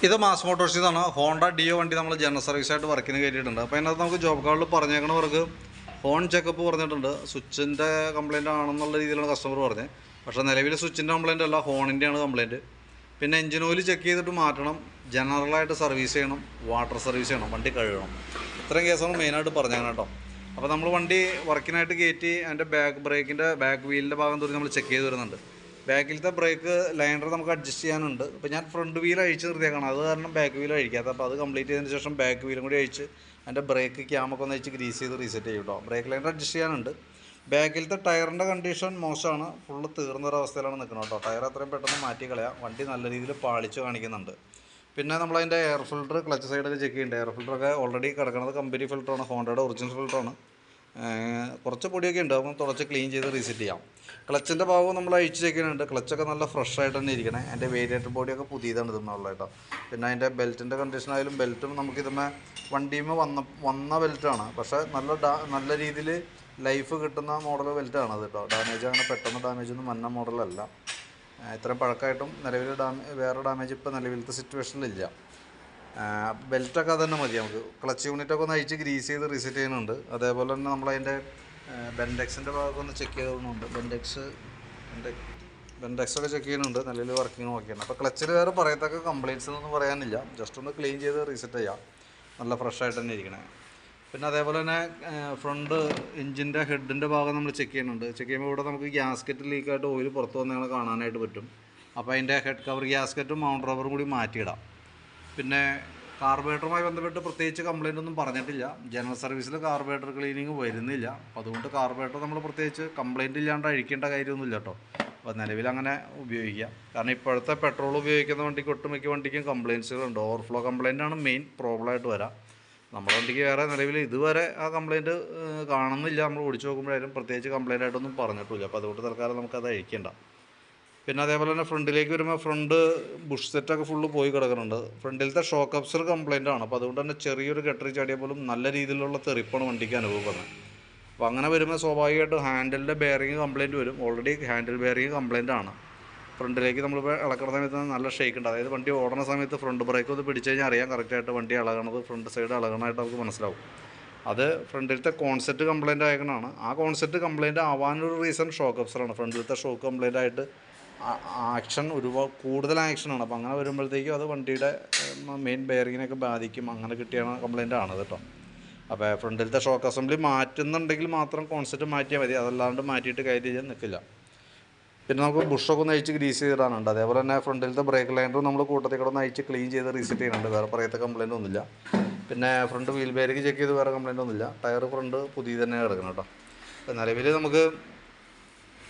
ഇത് മാസ് മോട്ടോഴ്സിൽ നിന്നാണ്. Honda deo വണ്ടി നമ്മൾ ജനറൽ സർവീസായിട്ട് വർക്കിന് കയറ്റിയിട്ടുണ്ട്. അപ്പോൾ അതിനകത്ത് നമുക്ക് ജോബ് കാർഡിൽ പറഞ്ഞേക്കണ വർക്ക് ഹോൺ ചെക്കപ്പ് പറഞ്ഞിട്ടുണ്ട്. സ്വിച്ചിൻ്റെ കംപ്ലയിൻ്റ് ആണെന്നുള്ള രീതിയിലാണ് കസ്റ്റമർ പറഞ്ഞത്. പക്ഷേ നിലവിൽ സ്വിച്ചിൻ്റെ കംപ്ലയിൻ്റ് അല്ല, ഹോണിൻ്റെയാണ് കംപ്ലയിൻറ്റ്. പിന്നെ എഞ്ചിൻ ഓയിൽ ചെക്ക് ചെയ്തിട്ട് മാറ്റണം, ജനറലായിട്ട് സർവീസ് ചെയ്യണം, വാട്ടർ സർവീസ് ചെയ്യണം, വണ്ടി കഴുകണം. ഇത്രയും കേസാണ് മെയിനായിട്ട് പറഞ്ഞേക്കണം കേട്ടോ. അപ്പോൾ നമ്മൾ വണ്ടി വർക്കിനായിട്ട് കയറ്റി അതിൻ്റെ ബാക്ക് വീലിൻ്റെ ഭാഗം തൊട്ട് നമ്മൾ ചെക്ക് ചെയ്ത് വരുന്നുണ്ട്. ബാക്കിലത്തെ ബ്രേക്ക് ലൈനർ നമുക്ക് അഡ്ജസ്റ്റ് ചെയ്യാനുണ്ട്. ഇപ്പോൾ ഞാൻ ഫ്രണ്ട് വീൽ അഴിച്ച് നിർത്തിയേക്കണം, അത് കാരണം ബാക്ക് വീൽ അഴിക്കാത്ത. അപ്പോൾ അത് കംപ്ലീറ്റ് ചെയ്തതിന് ശേഷം ബാക്ക് വീലും കൂടി അഴിച്ച് അതിൻ്റെ ബ്രേക്ക് ക്യാമൊക്കെ ഒന്ന് അഴിച്ച് ഗ്രീസ് ചെയ്ത് റീസെറ്റ് ചെയ്യും കേട്ടോ. ബ്രേക്ക് ലൈനർ അഡ്ജസ്റ്റ് ചെയ്യാനുണ്ട്. ബാക്കിലത്തെ ടയറിൻ്റെ കണ്ടീഷൻ മോശമാണ്, ഫുള്ള് തീർന്നൊരവസ്ഥയിലാണ് നിൽക്കുന്നത് കേട്ടോ. ടയർ അത്രയും പെട്ടെന്ന് മാറ്റി കളയാം. വണ്ടി നല്ല രീതിയിൽ പാളിച്ച് കാണിക്കുന്നുണ്ട്. പിന്നെ നമ്മളതിൻ്റെ എയർ ഫിൽറ്റർ ക്ലച്ച് സൈഡൊക്കെ ചെക്ക് ചെയ്യുന്നുണ്ട്. എയർ ഫിൽറ്ററൊക്കെ ഓൾറെഡി കിടക്കുന്നത് കമ്പനി ഫിൽറ്ററാണ്, ഹോണ്ടയുടെ ഒറിജിനൽ ഫിൽറ്ററാണ്. കുറച്ച് പൊടിയൊക്കെ ഉണ്ട്, അപ്പം തുടച്ച് ക്ലീൻ ചെയ്ത് റീസെറ്റ് ചെയ്യാം. ക്ലച്ചിൻ്റെ ഭാഗവും നമ്മൾ അഴിച്ച് ചെക്ക് ചെയ്യുന്നുണ്ട്. ക്ലച്ചൊക്കെ നല്ല ഫ്രഷ് ആയിട്ട് തന്നെ ഇരിക്കണേ. അതിൻ്റെ വേരിയേറ്റർ ബോഡിയൊക്കെ പുതിയതാണ് ഇതുന്നുള്ള കേട്ടോ. പിന്നെ അതിൻ്റെ ബെൽറ്റിൻ്റെ കണ്ടീഷനായാലും ബെൽറ്റും നമുക്ക് ഇതുമേ വണ്ടിയുമേ വന്ന ബെൽറ്റാണ്. പക്ഷേ നല്ല രീതിയിൽ ലൈഫ് കിട്ടുന്ന മോഡൽ ബെൽറ്റാണ് അത് കേട്ടോ. ഡാമേജ് അങ്ങനെ പെട്ടെന്ന് ഡാമേജ് ഒന്നും വന്ന മോഡലല്ല. ഇത്രയും പഴക്കമായിട്ടും നിലവിൽ വേറെ ഡാമേജ് ഇപ്പോൾ നിലവിലത്തെ സിറ്റുവേഷനിലില്ല. ബെൽറ്റൊക്കെ തന്നെ മതി നമുക്ക്. ക്ലച്ച് യൂണിറ്റൊക്കെ ഒന്ന് അഴിച്ച് ഗ്രീസ് ചെയ്ത് റീസെറ്റ് ചെയ്യുന്നുണ്ട്. അതേപോലെ തന്നെ നമ്മളതിൻ്റെ ബെൻഡെക്സിൻ്റെ ഭാഗമൊക്കെ ഒന്ന് ചെക്ക് ചെയ്തുകൊണ്ട് ബെൻഡെക്സൊക്കെ ചെക്ക് ചെയ്യുന്നുണ്ട്. നിലവിൽ വർക്കിംഗ് നോക്കിയാണ്. അപ്പോൾ ക്ലച്ചിൽ വേറെ പറയത്തക്ക കംപ്ലയിൻസ് ഒന്നും പറയാനില്ല. ജസ്റ്റ് ഒന്ന് ക്ലീൻ ചെയ്ത് റീസെറ്റ് ചെയ്യാം. നല്ല ഫ്രഷ് ആയിട്ട് തന്നെ ഇരിക്കണേ. പിന്നെ അതേപോലെ തന്നെ ഫ്രണ്ട് എഞ്ചിൻ്റെ ഹെഡിൻ്റെ ഭാഗം നമ്മൾ ചെക്ക് ചെയ്യുന്നുണ്ട്. ചെക്ക് ചെയ്യുമ്പോൾ ഇവിടെ നമുക്ക് ഗ്യാസ്കറ്റ് ലീക്കായിട്ട് ഓയിൽ പുറത്ത് വന്ന് കാണാനായിട്ട് പറ്റും. അപ്പോൾ അതിൻ്റെ ഹെഡ് കവർ ഗ്യാസ്കറ്റും മൗണ്ട് റബ്ബറും കൂടി മാറ്റിയിടാം. പിന്നെ കാർബറേറ്ററുമായി ബന്ധപ്പെട്ട് പ്രത്യേകിച്ച് കംപ്ലയിൻ്റ് ഒന്നും പറഞ്ഞിട്ടില്ല. ജനറൽ സർവീസിൽ കാർബറേറ്റർ ക്ലീനിങ് വരുന്നില്ല. അപ്പോൾ അതുകൊണ്ട് കാർബറേറ്റർ നമ്മൾ പ്രത്യേകിച്ച് കംപ്ലയിൻ്റ് ഇല്ലാണ്ട് അഴിക്കേണ്ട കാര്യമൊന്നുമില്ല കേട്ടോ. അപ്പോൾ നിലവിൽ അങ്ങനെ ഉപയോഗിക്കാം. കാരണം ഇപ്പോഴത്തെ പെട്രോൾ ഉപയോഗിക്കുന്ന വണ്ടിക്ക് ഒട്ടുമിക്ക വണ്ടിക്കും കംപ്ലയിൻസുകളുണ്ട്. ഓവർഫ്ലോ കംപ്ലയിൻ്റാണ് മെയിൻ പ്രോബ്ലമായിട്ട് വരാം. നമ്മുടെ വണ്ടിക്ക് വേറെ നിലവിൽ ഇതുവരെ ആ കംപ്ലയിൻറ്റ് കാണുന്നില്ല. നമ്മൾ ഓടിച്ച് നോക്കുമ്പോഴായാലും പ്രത്യേകിച്ച് കംപ്ലയിൻ്റ് ആയിട്ടൊന്നും പറഞ്ഞിട്ടില്ല. അപ്പോൾ അതുകൊണ്ട് തൽക്കാലം നമുക്കത് അഴിക്കേണ്ട. പിന്നെ അതേപോലെ തന്നെ ഫ്രണ്ടിലേക്ക് വരുമ്പോൾ ഫ്രണ്ട് ബുഷ് സെറ്റൊക്കെ ഫുള്ള് പോയി കിടക്കുന്നുണ്ട്. ഫ്രണ്ടിലത്തെ ഷോക്ക് അബ്സർ കംപ്ലയിൻ്റ് ആണ്. അപ്പോൾ അതുകൊണ്ട് തന്നെ ചെറിയൊരു കെട്ടറി ചാടിയാൽ പോലും നല്ല രീതിയിലുള്ള തെറിപ്പാണ് വണ്ടിക്ക് അനുഭവപ്പെടുന്നത്. അപ്പോൾ അങ്ങനെ വരുമ്പോൾ സ്വാഭാവികമായിട്ടും ഹാൻഡിലിൻ്റെ ബെയറിങ് കംപ്ലയിൻറ്റ് വരും. ഓൾറെഡി ഹാൻഡിൽ ബെയറിങ് കംപ്ലയിൻ്റ് ആണ്. ഫ്രണ്ടിലേക്ക് നമ്മളിപ്പോൾ ഇളക്കുന്ന സമയത്ത് നല്ല ഷേക്ക് ഉണ്ട്. അതായത് വണ്ടി ഓടുന്ന സമയത്ത് ഫ്രണ്ട് ബ്രേക്ക് ഒന്ന് പിടിച്ച് കഴിഞ്ഞാൽ അറിയാം കറക്റ്റായിട്ട് വണ്ടി ഇളകണത്, ഫ്രണ്ട് സൈഡ് ഇളകണമായിട്ട് നമുക്ക് മനസ്സിലാവും. അത് ഫ്രണ്ടിലത്തെ കോൺസെപ്റ്റ് കംപ്ലയിൻ്റ് ആയതാണ്. ആ കോൺസെപ്റ്റ് കംപ്ലയിൻ്റ് ആവാനൊരു റീസൺ ഷോക്ക് അബ്സറാണ്. ഫ്രണ്ടിലത്തെ ഷോക്ക് കംപ്ലയിൻ്റ് ആയിട്ട് ആക്ഷൻ കൂടുതൽ ആക്ഷനാണ്. അപ്പോൾ അങ്ങനെ വരുമ്പോഴത്തേക്കും അത് വണ്ടിയുടെ മെയിൻ ബെയറിങ്ങിനൊക്കെ ബാധിക്കും. അങ്ങനെ കിട്ടിയാണ് കംപ്ലയിൻ്റ് ആണ് കേട്ടോ. അപ്പോൾ ഫ്രണ്ടിലത്തെ ഷോക്ക് അസംബ്ലി മാറ്റുന്നുണ്ടെങ്കിൽ മാത്രം കോൺസെപ്റ്റ് മാറ്റിയാൽ മതി. അതല്ലാണ്ട് മാറ്റിയിട്ട് കാര്യം ചെയ്യാൻ നിൽക്കില്ല. പിന്നെ നമുക്ക് ബുഷൊക്കെ ഒന്ന് അഴിച്ച് ഗ്രീസ് ചെയ്തിടാനുണ്ട്. അതേപോലെ തന്നെ ഫ്രണ്ടിലത്തെ ബ്രേക്ക് ലൈനർ നമ്മൾ കൂട്ടത്തിൽ കൂടെ ഒന്ന് അഴിച്ച് ക്ലീൻ ചെയ്ത് റീസെറ്റ് ചെയ്യുന്നുണ്ട്. വേറെ പറയത്ത കംപ്ലയിൻ്റ് ഒന്നുമില്ല. പിന്നെ ഫ്രണ്ട് വീൽ ബെയറിങ് ചെക്ക് ചെയ്ത് വേറെ കംപ്ലയിൻ്റ് ഒന്നുമില്ല. ടയർ ഫ്രണ്ട് പുതിയ തന്നെ കിടക്കണം കേട്ടോ. അപ്പോൾ നിലവിൽ നമുക്ക്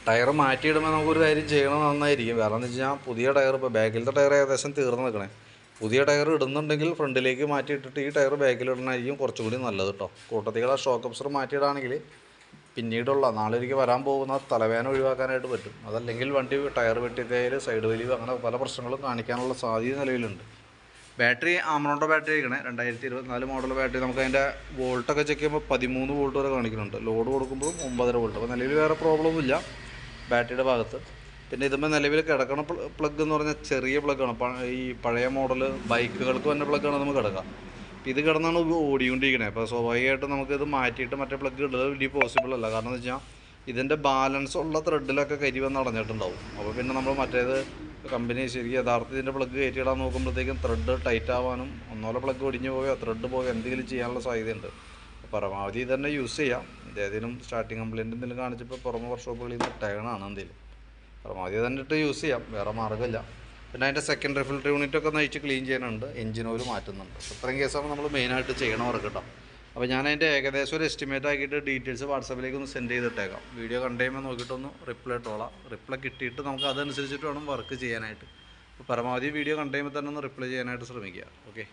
ടയർ മാറ്റിയിടുമ്പോൾ നമുക്കൊരു കാര്യം ചെയ്യണം നന്നായിരിക്കും. കാരണം എന്ന് വെച്ച് കഴിഞ്ഞാൽ പുതിയ ടയർ, ഇപ്പോൾ ബാക്കിലത്തെ ടയർ ഏകദേശം തീർന്ന് നിൽക്കണേ. പുതിയ ടയർ ഇടുന്നുണ്ടെങ്കിൽ ഫ്രണ്ടിലേക്ക് മാറ്റിയിട്ടിട്ട് ഈ ടയർ ബാക്കിൽ ഇടണമായിരിക്കും കുറച്ചുകൂടി നല്ലത് കേട്ടോ. കൂട്ടത്തിലുള്ള ഷോക്ക് അബ്സർ മാറ്റിയിടാണെങ്കിൽ പിന്നീടുള്ള നാളൊരിക്കൽ വരാൻ പോകുന്ന തലവേദന ഒഴിവാക്കാനായിട്ട് പറ്റും. അതല്ലെങ്കിൽ വണ്ടി ടയർ വെട്ടിത്തയിൽ സൈഡ് വലിവ് അങ്ങനെ പല പ്രശ്നങ്ങളും കാണിക്കാനുള്ള സാധ്യത നിലവിലുണ്ട്. ബാറ്ററി ആമറോണിൻ്റെ ബാറ്ററി ആയിരിക്കണേ. 2024 മോഡൽ ബാറ്ററി. നമുക്ക് അതിൻ്റെ വോൾട്ടൊക്കെ ചെക്ക് ചെയ്യുമ്പോൾ 13 വോൾട്ട് വരെ കാണിക്കുന്നുണ്ട്. ലോഡ് കൊടുക്കുമ്പോൾ 9.5 വോൾട്ട്. അപ്പോൾ നിലവിൽ വേറെ പ്രോബ്ലം ഒന്നുമില്ല ബാറ്ററിയുടെ ഭാഗത്ത്. പിന്നെ ഇതുമ്പോൾ നിലവിൽ കിടക്കണ പ്ലഗ് എന്ന് പറഞ്ഞാൽ ചെറിയ പ്ലഗ്ഗാണ്. ഈ പഴയ മോഡൽ ബൈക്കുകൾക്ക് വന്ന പ്ലഗ്ഗാണ് നമുക്ക് കിടക്കാം. ഇത് കിടന്നാണ് ഓടിക്കൊണ്ടിരിക്കണേ. അപ്പോൾ സ്വാഭാവികമായിട്ടും നമുക്കിത് മാറ്റിയിട്ട് മറ്റേ പ്ലഗ് ഇടുന്നത് വലിയ പോസിബിൾ അല്ല. കാരണം എന്ന് വെച്ചാൽ ഇതിൻ്റെ ബാലൻസ് ഉള്ള ത്രെഡിലൊക്കെ കരി വന്ന് അടഞ്ഞിട്ടുണ്ടാവും. അപ്പോൾ പിന്നെ നമ്മൾ മറ്റേത് കമ്പനി ശരിക്കും യഥാർത്ഥത്തിൽ ഇതിൻ്റെ പ്ലഗ് കയറ്റിയിടാൻ നോക്കുമ്പോഴത്തേക്കും ത്രെഡ് ടൈറ്റ് ആവാനും ഒന്നോലെ പ്ലഗ് ഒടിഞ്ഞു പോയോ ത്രെഡ് പോയോ എന്തെങ്കിലും ചെയ്യാനുള്ള സാധ്യതയുണ്ട്. പരമാവധി തന്നെ യൂസ് ചെയ്യാം. ഏതെങ്കിലും സ്റ്റാർട്ടിങ് കംപ്ലയിൻ്റ് എന്തെങ്കിലും കാണിച്ചപ്പോൾ പുറമെ വർക്ക്ഷോപ്പുകളിൽ നിന്ന് ടേണാണ് എന്തെങ്കിലും പരമാവധി തന്നെ ഇട്ട് യൂസ് ചെയ്യാം. വേറെ മാർഗ്ഗമില്ല. പിന്നെ അതിൻ്റെ സെക്കൻഡറി ഫിൽറ്റർ യൂണിറ്റൊക്കെ നയിച്ച് ക്ലീൻ ചെയ്യാനുണ്ട്. എഞ്ചിൻ ഓയിൽ മാറ്റുന്നുണ്ട്. ഇത്രയും കേസാണ് നമ്മൾ മെയിനായിട്ട് ചെയ്യണവർക്ക് കേട്ടോ. അപ്പോൾ ഞാൻ അതിൻ്റെ ഏകദേശം ഒരു എസ്റ്റിമേറ്റ് ആക്കിയിട്ട് ഡീറ്റെയിൽസ് വാട്സാപ്പിലേക്ക് ഒന്ന് സെൻഡ് ചെയ്തിട്ടേക്കാം. വീഡിയോ കണ്ടു കഴിയുമ്പോൾ നോക്കിയിട്ടൊന്ന് റിപ്ലൈ ഇട്ടോളാം. റിപ്ലൈ കിട്ടിയിട്ട് നമുക്ക് അതനുസരിച്ചിട്ട് വേണം വർക്ക് ചെയ്യാനായിട്ട്. അപ്പോൾ പരമാവധി വീഡിയോ കണ്ടു കഴിയുമ്പോൾ തന്നെ ഒന്ന് റിപ്ലൈ ചെയ്യാനായിട്ട് ശ്രമിക്കുക. ഓക്കെ.